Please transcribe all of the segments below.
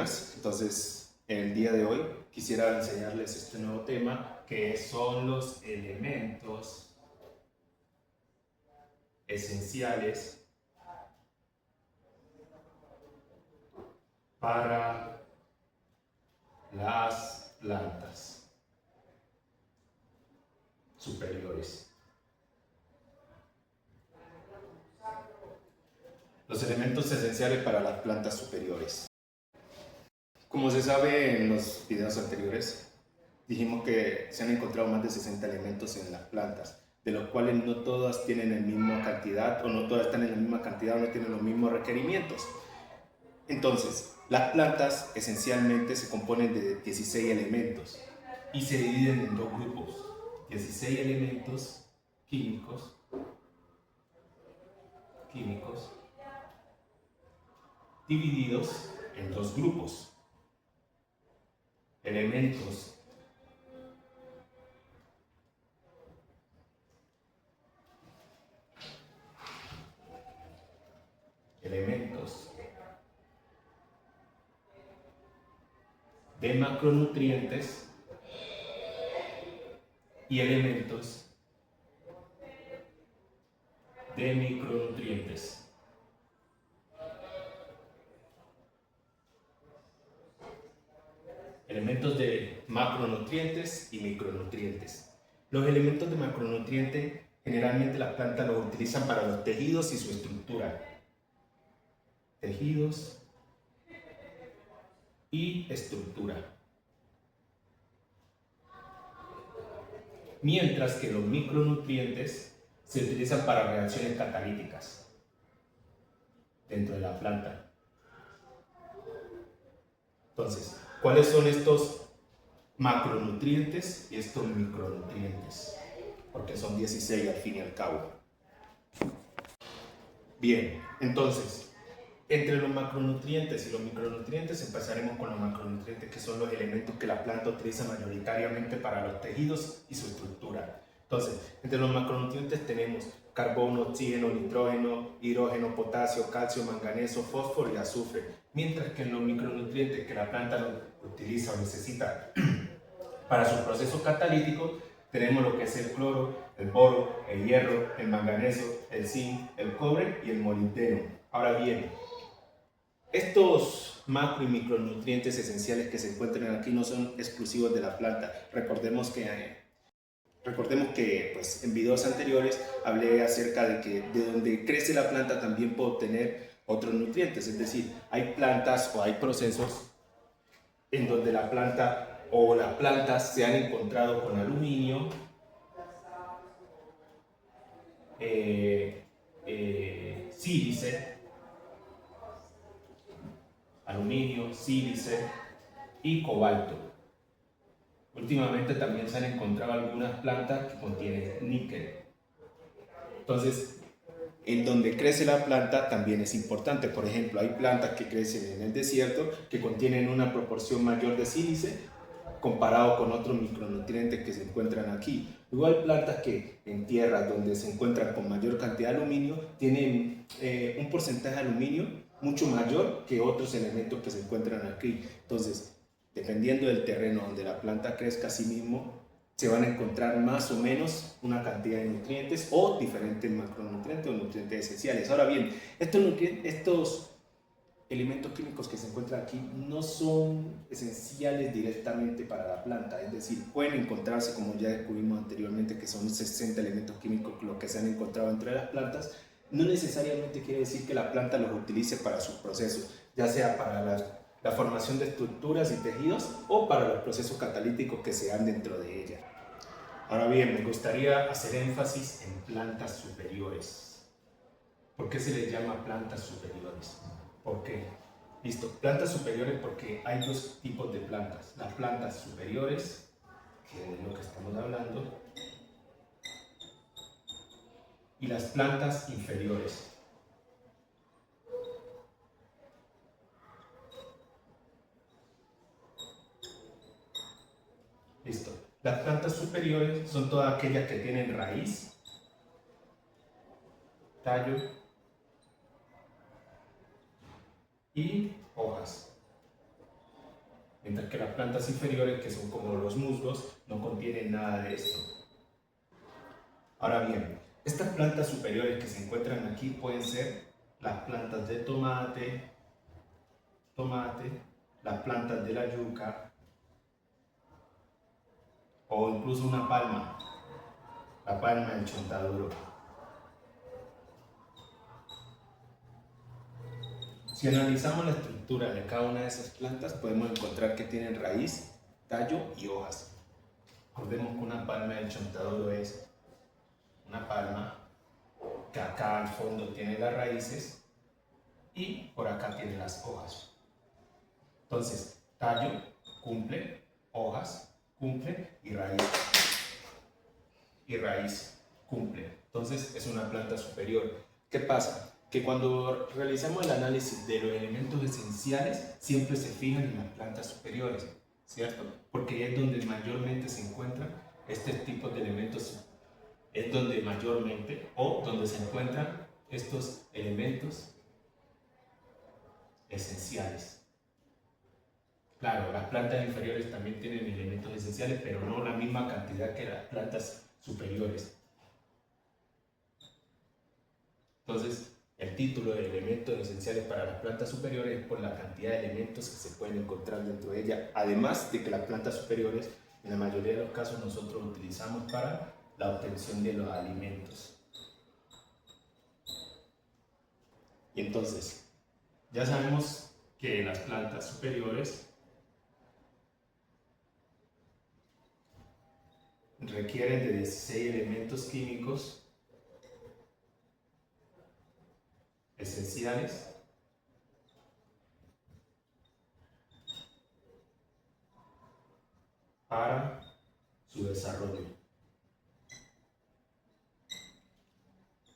buenas. Entonces, el día de hoy quisiera enseñarles este nuevo tema que son los elementos esenciales para las plantas superiores. Los elementos esenciales para las plantas superiores. Como se sabe en los videos anteriores, dijimos que se han encontrado más de 60 elementos en las plantas, de los cuales no todas tienen la misma cantidad, o no todas están en la misma cantidad, o no tienen los mismos requerimientos. Entonces, las plantas esencialmente se componen de 16 elementos y se dividen en dos grupos: 16 elementos químicos, divididos en dos grupos: elementos de macronutrientes y elementos de micronutrientes. Elementos de macronutrientes y micronutrientes. Los elementos de macronutrientes generalmente las plantas los utilizan para los tejidos y su estructura. Tejidos y estructura. Mientras que los micronutrientes se utilizan para reacciones catalíticas dentro de la planta. Entonces, ¿cuáles son estos macronutrientes y estos micronutrientes? Porque son 16 al fin y al cabo. Bien, entonces, entre los macronutrientes y los micronutrientes empezaremos con los macronutrientes, que son los elementos que la planta utiliza mayoritariamente para los tejidos y su estructura. Entonces, entre los macronutrientes tenemos carbono, oxígeno, nitrógeno, hidrógeno, potasio, calcio, manganeso, fósforo y azufre. Mientras que en los micronutrientes que la planta utiliza o necesita para su proceso catalítico, tenemos lo que es el cloro, el boro, el hierro, el manganeso, el zinc, el cobre y el molibdeno. Ahora bien, estos macro y micronutrientes esenciales que se encuentran aquí no son exclusivos de la planta. Recordemos que pues, en videos anteriores hablé acerca de que de donde crece la planta también puede obtener otros nutrientes. Es decir, hay plantas o hay procesos en donde la planta o las plantas se han encontrado con aluminio, sílice, y cobalto. Últimamente también se han encontrado algunas plantas que contienen níquel. Entonces, en donde crece la planta también es importante. Por ejemplo, hay plantas que crecen en el desierto que contienen una proporción mayor de sílice comparado con otros micronutrientes que se encuentran aquí. Luego hay plantas que en tierras donde se encuentran con mayor cantidad de aluminio tienen un porcentaje de aluminio mucho mayor que otros elementos que se encuentran aquí. Entonces, dependiendo del terreno donde la planta crezca, sí mismo se van a encontrar más o menos una cantidad de nutrientes o diferentes macronutrientes o nutrientes esenciales. Ahora bien, estos elementos químicos que se encuentran aquí no son esenciales directamente para la planta, es decir, pueden encontrarse, como ya descubrimos anteriormente, que son 60 elementos químicos los que se han encontrado entre las plantas. No necesariamente quiere decir que la planta los utilice para sus procesos, ya sea para la formación de estructuras y tejidos o para los procesos catalíticos que se dan dentro de ella. Ahora bien, me gustaría hacer énfasis en plantas superiores. ¿Por qué se les llama plantas superiores? ¿Por qué? Listo, plantas superiores porque hay dos tipos de plantas. Las plantas superiores, que es lo que estamos hablando, y las plantas inferiores. Listo. Las plantas superiores son todas aquellas que tienen raíz, tallo y hojas. mientras que las plantas inferiores, que son como los musgos, no contienen nada de esto. Ahora bien, estas plantas superiores que se encuentran aquí pueden ser las plantas de tomate, las plantas de la yuca o incluso una palma, la palma del chontaduro. Si analizamos la estructura de cada una de esas plantas, podemos encontrar que tienen raíz, tallo y hojas. Recordemos que una palma del chontaduro es una palma que acá al fondo tiene las raíces y por acá tiene las hojas. Entonces, tallo cumple, hojas cumple y raíz cumple. Entonces, es una planta superior. ¿Qué pasa? Que cuando realizamos el análisis de los elementos esenciales, siempre se fijan en las plantas superiores, ¿cierto? Porque es donde mayormente se encuentran este tipo de elementos, es donde mayormente o donde se encuentran estos elementos esenciales. Claro, las plantas inferiores también tienen elementos esenciales, pero no la misma cantidad que las plantas superiores. Entonces, el título de elementos esenciales para las plantas superiores es por la cantidad de elementos que se pueden encontrar dentro de ella, además de que las plantas superiores, en la mayoría de los casos, nosotros utilizamos para la obtención de los alimentos. Y entonces, ya sabemos que las plantas superiores requieren de 16 elementos químicos esenciales para su desarrollo.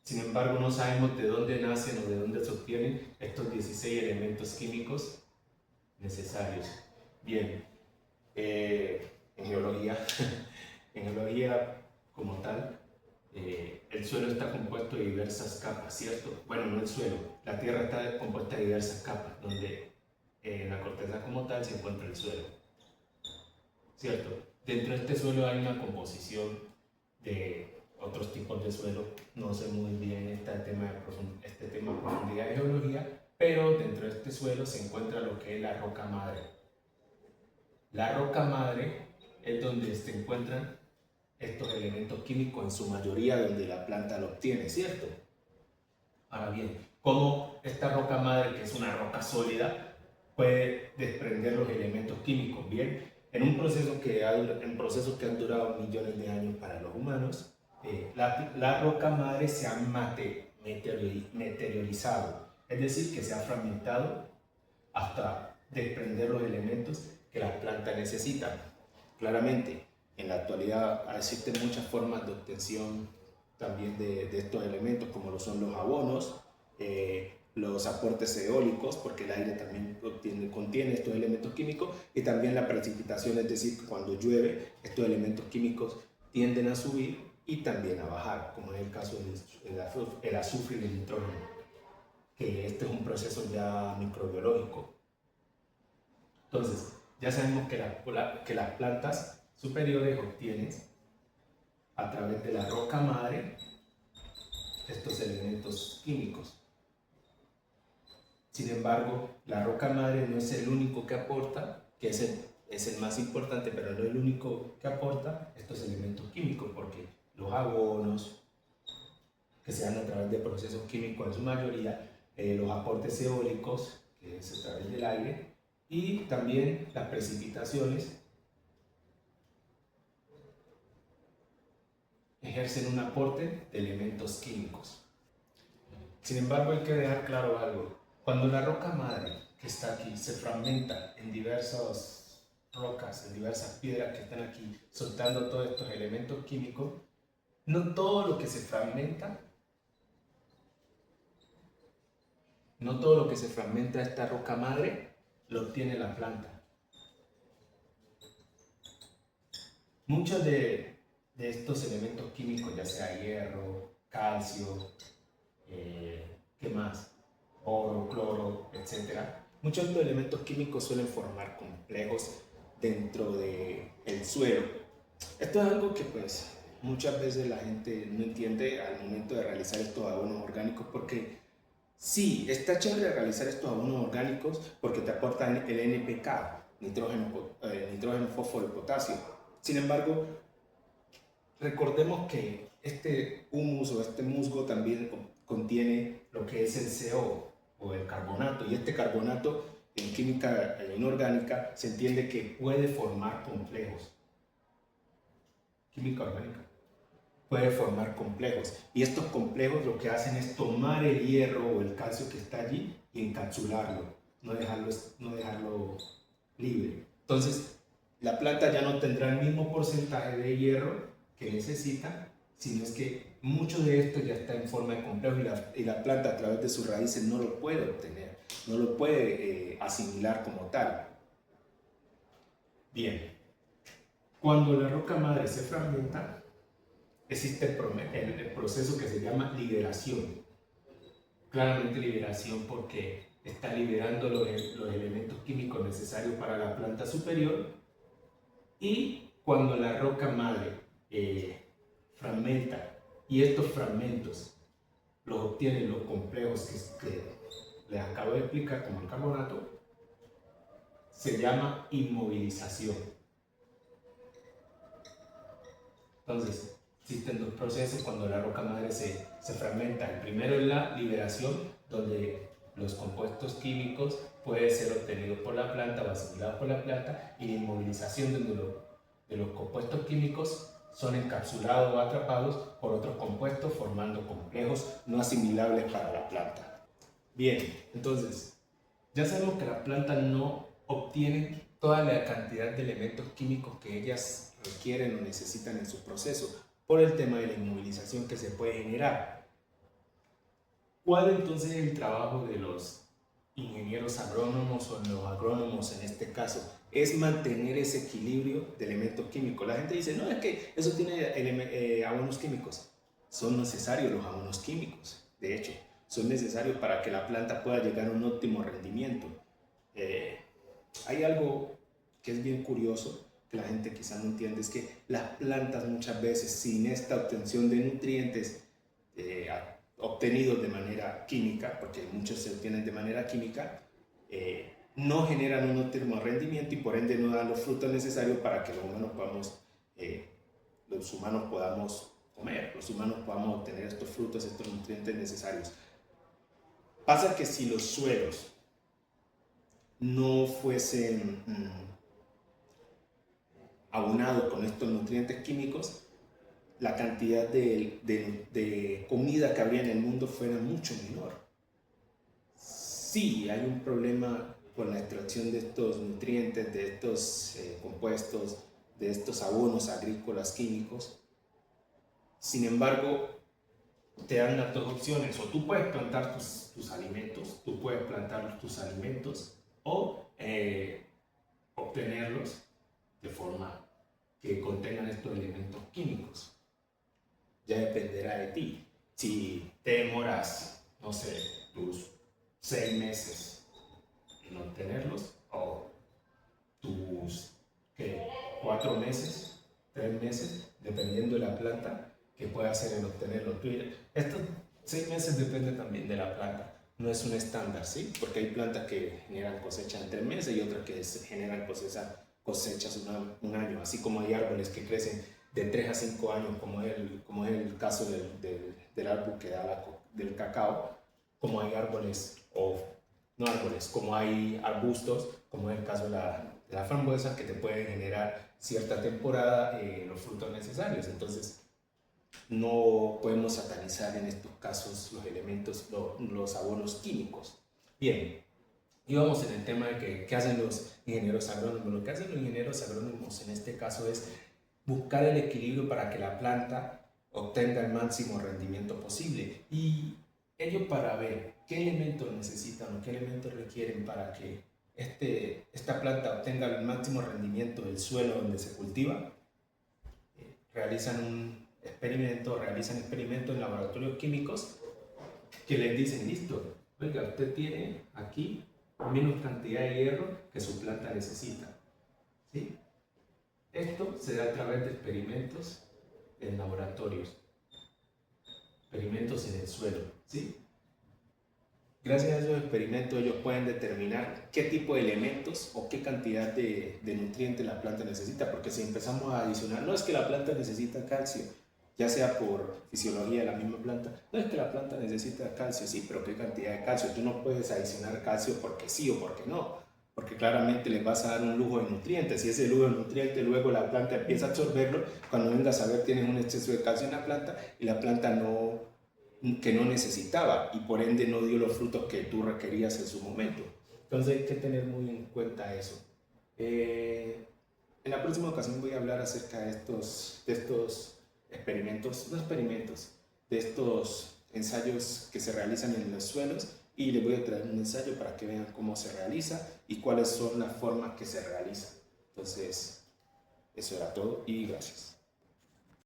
Sin embargo, no sabemos de dónde nacen o de dónde se obtienen estos 16 elementos químicos necesarios. Bien, en geología, en geología como tal, el suelo está compuesto de diversas capas, ¿cierto? Bueno, no el suelo, la tierra está compuesta de diversas capas, donde en la corteza como tal se encuentra el suelo, ¿cierto? Dentro de este suelo hay una composición de otros tipos de suelo, no sé muy bien este tema de profundidad de geología, pero dentro de este suelo se encuentra lo que es la roca madre. La roca madre es donde se encuentran estos elementos químicos, en su mayoría donde la planta lo obtiene, ¿cierto? Ahora bien, ¿cómo esta roca madre, que es una roca sólida, puede desprender los elementos químicos? Bien, en procesos que han durado millones de años para los humanos, la roca madre se ha meteorizado, es decir, que se ha fragmentado hasta desprender los elementos que las plantas necesitan. Claramente, en la actualidad existen muchas formas de obtención también de estos elementos, como lo son los abonos, los aportes eólicos, porque el aire también contiene estos elementos químicos, y también la precipitación, es decir, cuando llueve, estos elementos químicos tienden a subir y también a bajar, como es el caso del azufre y el nitrógeno, que este es un proceso ya microbiológico. Entonces, ya sabemos que las plantas superiores obtienen a través de la roca madre estos elementos químicos. Sin embargo, la roca madre no es el único que aporta, que es el más importante, pero no es el único que aporta estos elementos químicos, porque los abonos, que se dan a través de procesos químicos en su mayoría, los aportes eólicos, que es a través del aire, y también las precipitaciones, ejercen un aporte de elementos químicos. Sin embargo, hay que dejar claro algo. Cuando la roca madre que está aquí se fragmenta en diversas rocas, en diversas piedras que están aquí, soltando todos estos elementos químicos, no todo lo que se fragmenta, esta roca madre lo obtiene la planta. Muchos de estos elementos químicos, ya sea hierro, calcio, ¿qué más? Oro, cloro, etc., Muchos de los elementos químicos suelen formar complejos dentro del suelo. Esto es algo que pues muchas veces la gente no entiende al momento de realizar estos abonos orgánicos, porque sí, está chévere realizar estos abonos orgánicos porque te aportan el NPK, nitrógeno, fósforo y potasio. Sin embargo, recordemos que este humus o este musgo también contiene lo que es el CO o el carbonato, y este carbonato en química inorgánica se entiende que puede formar complejos. Química orgánica puede formar complejos, y estos complejos lo que hacen es tomar el hierro o el calcio que está allí y encapsularlo, no dejarlo libre. Entonces la planta ya no tendrá el mismo porcentaje de hierro que necesita, sino es que mucho de esto ya está en forma de complejo, y la planta a través de sus raíces no lo puede obtener, no lo puede asimilar como tal. Bien, cuando la roca madre se fragmenta, existe el proceso que se llama liberación. Claramente liberación porque está liberando los elementos químicos necesarios para la planta superior, y cuando la roca madre fragmenta y estos fragmentos los obtienen los complejos que les acabo de explicar, como el carbonato, se llama inmovilización. Entonces, existen dos procesos cuando la roca madre se fragmenta. El primero es la liberación, donde los compuestos químicos pueden ser obtenidos por la planta o asimilados por la planta, y la inmovilización, donde los compuestos químicos son encapsulados o atrapados por otros compuestos, formando complejos no asimilables para la planta. Bien, entonces, ya sabemos que la planta no obtiene toda la cantidad de elementos químicos que ellas requieren o necesitan en su proceso, por el tema de la inmovilización que se puede generar. ¿Cuál entonces es el trabajo de los ingenieros agrónomos, o los agrónomos en este caso? Es mantener ese equilibrio de elementos químicos. La gente dice, no, es que eso tiene abonos químicos. Son necesarios los abonos químicos, de hecho, son necesarios para que la planta pueda llegar a un óptimo rendimiento. Hay algo que es bien curioso, que la gente quizá no entiende, es que las plantas muchas veces, sin esta obtención de nutrientes obtenidos de manera química, porque muchos se obtienen de manera química, no generan un óptimo rendimiento, y por ende no dan los frutos necesarios para que los humanos podamos comer, los humanos podamos obtener estos frutos, estos nutrientes necesarios. Pasa que si los suelos no fuesen abonados con estos nutrientes químicos, la cantidad de comida que habría en el mundo fuera mucho menor. Sí, hay un problema con la extracción de estos nutrientes, de estos compuestos, de estos abonos agrícolas químicos. Sin embargo, te dan las dos opciones: o tú puedes plantar tus alimentos, o obtenerlos de forma que contengan estos elementos químicos. Ya dependerá de ti. Si te demoras, no sé, tus 6 meses en obtenerlos, o tus 4 meses, 3 meses, dependiendo de la planta, que pueda hacer en obtenerlos. Estos 6 meses depende también de la planta. No es un estándar, ¿sí? Porque hay plantas que generan cosecha en 3 meses y otras que generan cosechas un año, así como hay árboles que crecen de 3 a 5 años, como es el caso del árbol que da del cacao, como hay árboles, o no árboles, como hay arbustos, como es el caso de la frambuesa, que te pueden generar cierta temporada los frutos necesarios. Entonces, no podemos satanizar en estos casos los elementos, los abonos químicos. Bien, y vamos en el tema de qué hacen los ingenieros agrónomos. Lo que hacen los ingenieros agrónomos en este caso es buscar el equilibrio para que la planta obtenga el máximo rendimiento posible. Y ello para ver qué elementos necesitan o qué elementos requieren para que esta planta obtenga el máximo rendimiento del suelo donde se cultiva. Realizan experimentos en laboratorios químicos que les dicen, listo, oiga, usted tiene aquí menos cantidad de hierro que su planta necesita. ¿Sí? Esto se da a través de experimentos en laboratorios, experimentos en el suelo. ¿Sí? Gracias a esos experimentos ellos pueden determinar qué tipo de elementos o qué cantidad de nutrientes la planta necesita, porque si empezamos a adicionar, no es que la planta necesita calcio, ya sea por fisiología de la misma planta, no es que la planta necesita calcio, sí, pero qué cantidad de calcio. Tú no puedes adicionar calcio porque sí o porque no, porque claramente le vas a dar un lujo de nutrientes, y ese lujo de nutrientes luego la planta empieza a absorberlo. Cuando vengas a ver, tienes un exceso de calcio en la planta y la planta que no necesitaba, y por ende no dio los frutos que tú requerías en su momento. Entonces hay que tener muy en cuenta eso. En la próxima ocasión voy a hablar acerca de estos experimentos, no experimentos, de estos ensayos que se realizan en los suelos, y les voy a traer un ensayo para que vean cómo se realiza y cuáles son las formas que se realizan. Entonces, eso era todo y gracias.